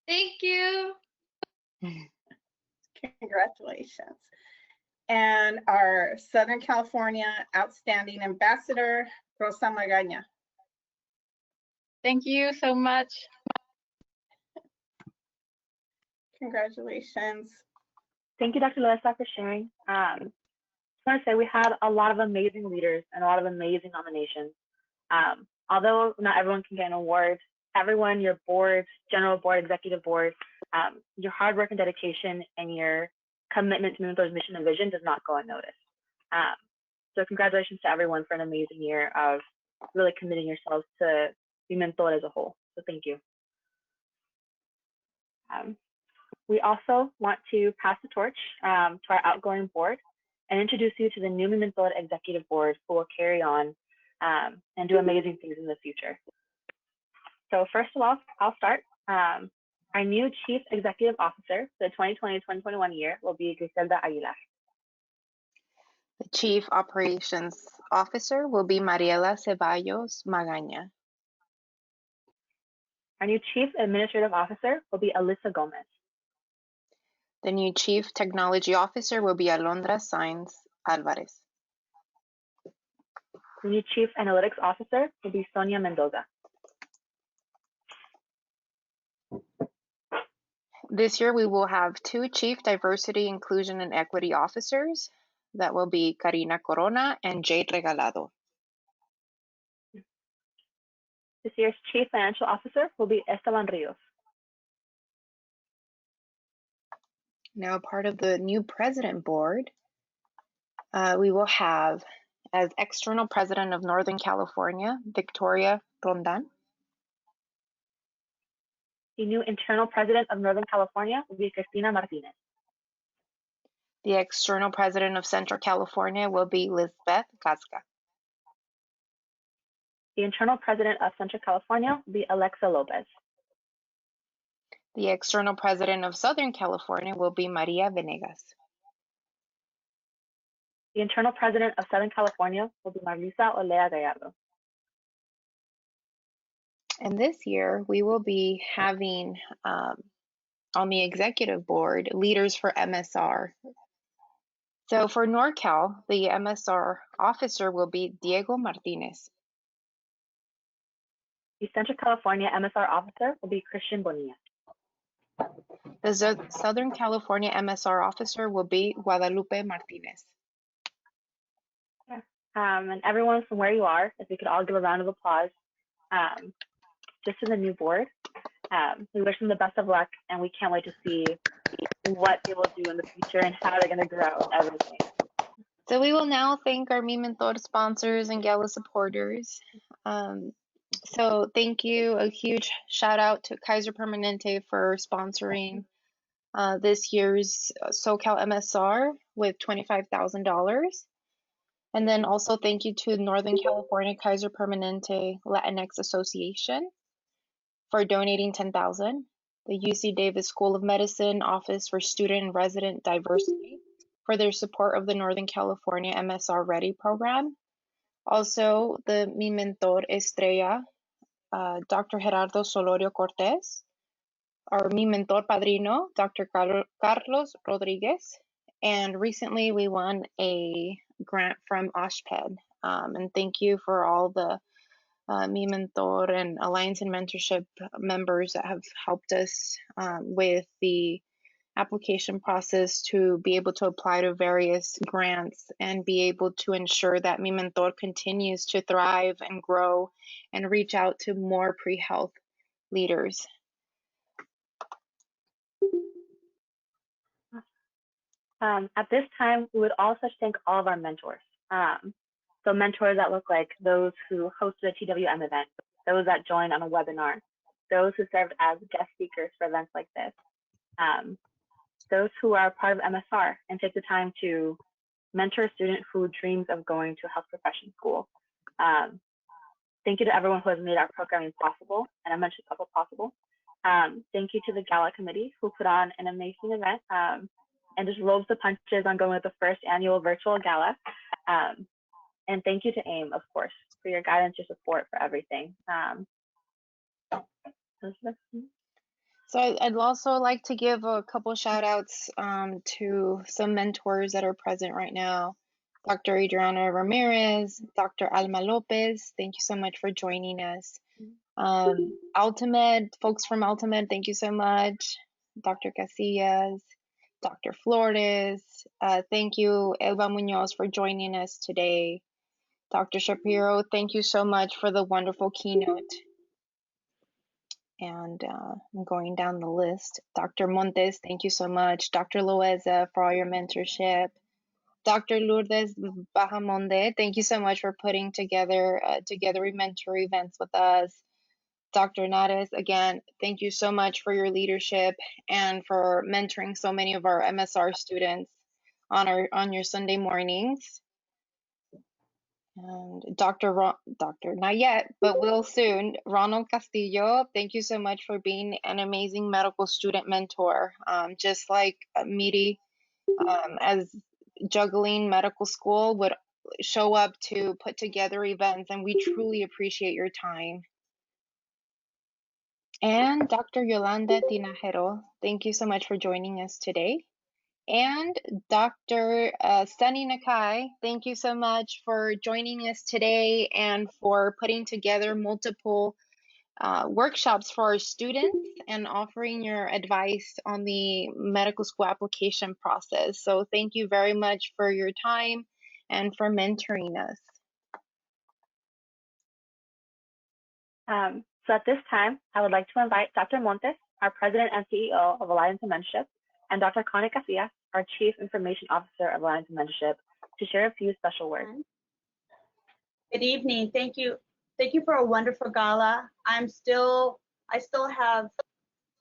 Thank you. Congratulations. And our Southern California Outstanding Ambassador, Rosa Magaña. Thank you so much. Congratulations. Thank you, Dr. Loaiza, for sharing. I just want to say we had a lot of amazing leaders and a lot of amazing nominations. Although not everyone can get an award, everyone, your board, general board, executive board, your hard work and dedication and your commitment to MiMentor's mission and vision does not go unnoticed. So congratulations to everyone for an amazing year of really committing yourselves to MiMentor as a whole. So thank you. We also want to pass the torch to our outgoing board and introduce you to the new MiMentor Executive Board who will carry on and do amazing things in the future. So first of all, I'll start. Our new Chief Executive Officer for the 2020-2021 year will be Griselda Aguilar. The Chief Operations Officer will be Mariela Ceballos Magaña. Our new Chief Administrative Officer will be Alyssa Gomez. The new Chief Technology Officer will be Alondra Sáenz Alvarez. The new Chief Analytics Officer will be Sonia Mendoza. This year, we will have 2 Chief Diversity, Inclusion, and Equity Officers. That will be Karina Corona and Jade Regalado. This year's Chief Financial Officer will be Esteban Rios. Now, part of the new President Board, we will have as External President of Northern California, Victoria Rondan. The new Internal President of Northern California will be Cristina Martinez. The External President of Central California will be Lisbeth Casca. The Internal President of Central California will be Alexa Lopez. The External President of Southern California will be Maria Venegas. The Internal President of Southern California will be Marisa Olea Gallardo. And this year, we will be having on the Executive Board, leaders for MSR. So for NorCal, the MSR officer will be Diego Martinez. The Central California MSR officer will be Christian Bonilla. The Southern California MSR officer will be Guadalupe Martinez. And everyone from where you are, if we could all give a round of applause just to the new board. We wish them the best of luck, and we can't wait to see what they will do in the future and how they're going to grow and everything. So we will now thank our MiMentor sponsors and Gala supporters. So thank you. A huge shout out to Kaiser Permanente for sponsoring this year's SoCal MSR with $25,000. And then also thank you to Northern California Kaiser Permanente Latinx Association for donating $10,000. The UC Davis School of Medicine Office for Student and Resident Diversity for their support of the Northern California MSR Ready program. Also, the MiMentor Estrella, Dr. Gerardo Solorio Cortez, our MiMentor Padrino, Dr. Carlos Rodriguez, and recently we won a grant from OSHPED. And thank you for all the MiMentor and Alliance and Mentorship members that have helped us with the application process to be able to apply to various grants and be able to ensure that MiMentor continues to thrive and grow and reach out to more pre-health leaders. At this time, we would also thank all of our mentors. So mentors that look like those who hosted a TWM event, those that joined on a webinar, those who served as guest speakers for events like this, those who are part of MSR and take the time to mentor a student who dreams of going to a health profession school. Thank you to everyone who has made our programming possible, and I mentioned possible. Thank you to the Gala Committee who put on an amazing event and just rolls the punches on going with the first annual virtual gala. And thank you to AIM, of course, for your guidance, your support, for everything. So I'd also like to give a couple shout outs to some mentors that are present right now. Dr. Adrianna Ramirez, Dr. Alma Lopez, thank you so much for joining us. Altamed, folks from Altamed, thank you so much. Dr. Casillas, Dr. Flores, thank you, Elba Munoz, for joining us today. Dr. Shapiro, thank you so much for the wonderful keynote. And I'm going down the list. Dr. Montes, thank you so much. Dr. Loeza for all your mentorship. Dr. Lourdes Bahamonde, thank you so much for putting together Together Mentor events with us. Dr. Nares, again, thank you so much for your leadership and for mentoring so many of our MSR students on your Sunday mornings. And Dr. Not yet, but will soon, Ronald Castillo, thank you so much for being an amazing medical student mentor. Just like Miri, as juggling medical school, would show up to put together events, and we truly appreciate your time. And Dr. Yolanda Tinajero, thank you so much for joining us today. And Dr. Sunny Nakai, thank you so much for joining us today and for putting together multiple workshops for our students and offering your advice on the medical school application process. So thank you very much for your time and for mentoring us. So at this time, I would like to invite Dr. Montes, our President and CEO of Alliance and Mentorship, and Dr. Connie Casillas, our Chief Information Officer of Alliance and Mentorship, to share a few special words. Good evening. Thank you. Thank you for a wonderful gala. I still have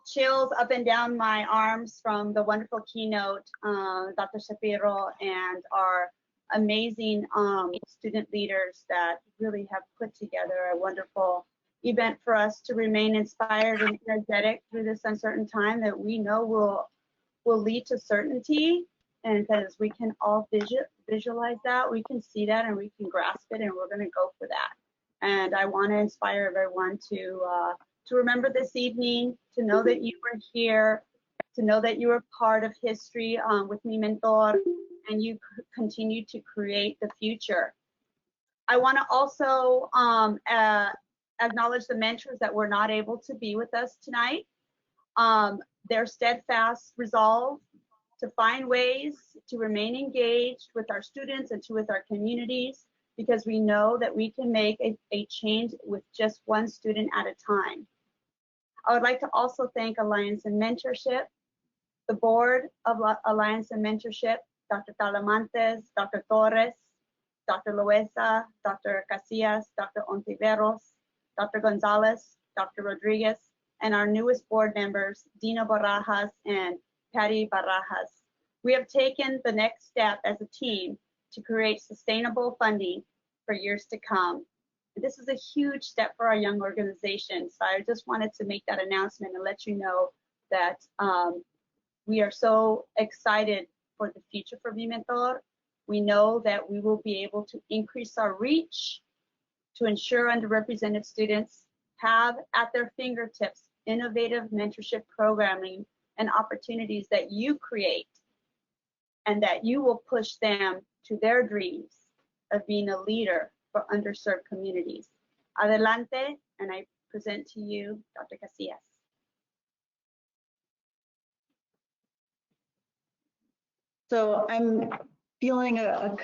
chills up and down my arms from the wonderful keynote, Dr. Shapiro and our amazing student leaders that really have put together a wonderful event for us to remain inspired and energetic through this uncertain time that we know will lead to certainty. And because we can all visualize that, we can see that and we can grasp it, and we're going to go for that. And I want to inspire everyone to remember this evening, to know that you were here, to know that you were part of history with MiMentor, and you continue to create the future. I want to also acknowledge the mentors that were not able to be with us tonight. Their steadfast resolve to find ways to remain engaged with our students and with our communities, because we know that we can make a change with just one student at a time. I would like to also thank Alliance and Mentorship, the board of Alliance and Mentorship, Dr. Talamantes, Dr. Torres, Dr. Loesa, Dr. Casillas, Dr. Ontiveros, Dr. Gonzalez, Dr. Rodriguez, and our newest board members, Dino Barajas and Patty Barajas. We have taken the next step as a team to create sustainable funding for years to come. This is a huge step for our young organization. So I just wanted to make that announcement and let you know that we are so excited for the future for MiMentor. We know that we will be able to increase our reach to ensure underrepresented students have at their fingertips innovative mentorship programming and opportunities that you create, and that you will push them to their dreams of being a leader for underserved communities. Adelante, and I present to you Dr. Casillas. So I'm feeling an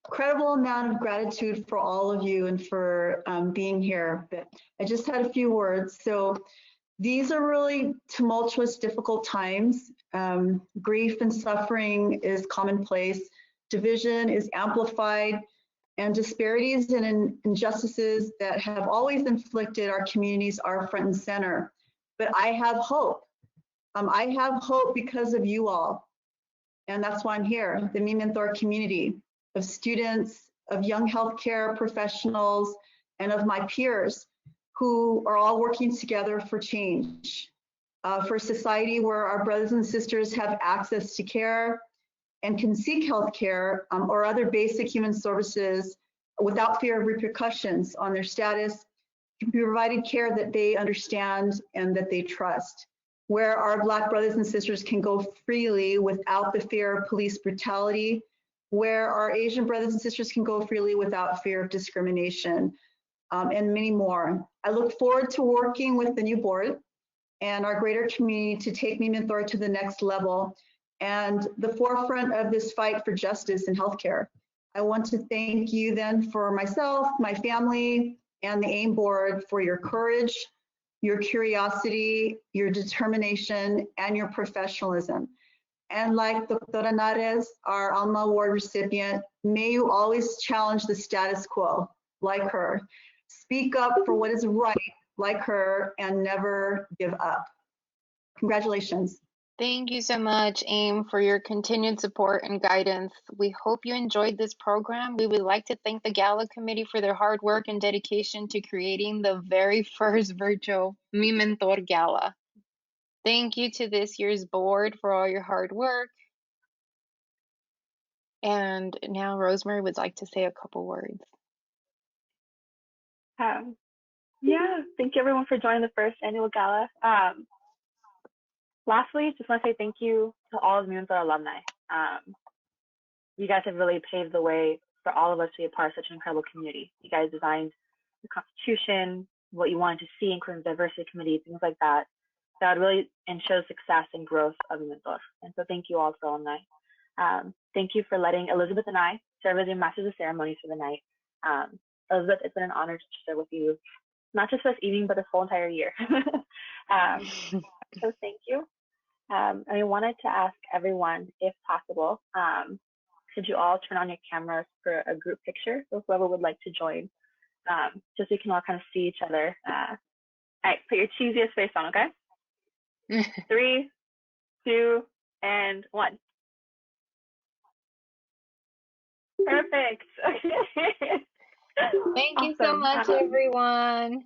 incredible amount of gratitude for all of you and for being here. But I just had a few words. So these are really tumultuous, difficult times. Grief and suffering is commonplace. Division is amplified, and disparities and injustices that have always inflicted our communities are front and center. But I have hope. I have hope because of you all. And that's why I'm here, the MiMentor community of students, of young healthcare professionals, and of my peers who are all working together for change, for a society where our brothers and sisters have access to care and can seek health care or other basic human services without fear of repercussions on their status, can be provided care that they understand and that they trust, where our Black brothers and sisters can go freely without the fear of police brutality, where our Asian brothers and sisters can go freely without fear of discrimination, and many more. I look forward to working with the new board and our greater community to take MiMentor to the next level and the forefront of this fight for justice in healthcare. I want to thank you then for myself, my family, and the AIM board for your courage, your curiosity, your determination, and your professionalism. And like Dr. Nares, our Alma Award recipient, may you always challenge the status quo like her. Speak up for what is right like her and never give up. Congratulations. Thank you so much, AIM, for your continued support and guidance. We hope you enjoyed this program. We would like to thank the Gala Committee for their hard work and dedication to creating the very first virtual MiMentor Gala. Thank you to this year's board for all your hard work. And now Rosemary would like to say a couple words. Yeah, thank you everyone for joining the first annual gala. Lastly, just want to say thank you to all of the MiMentor alumni. You guys have really paved the way for all of us to be a part of such an incredible community. You guys designed the Constitution, what you wanted to see, including the diversity committee, things like that. That would really ensure success and growth of MiMentor. And so thank you all for alumni. Thank you for letting Elizabeth and I serve as your masters of ceremonies for the night. Elizabeth, it's been an honor to serve with you, not just this evening, but this whole entire year. So thank you. I wanted to ask everyone, if possible, could you all turn on your cameras for a group picture with whoever would like to join, just so you can all kind of see each other. All right, put your cheesiest face on, okay? 3, 2, and 1. Perfect. Okay. Thank you so Awesome. much, everyone.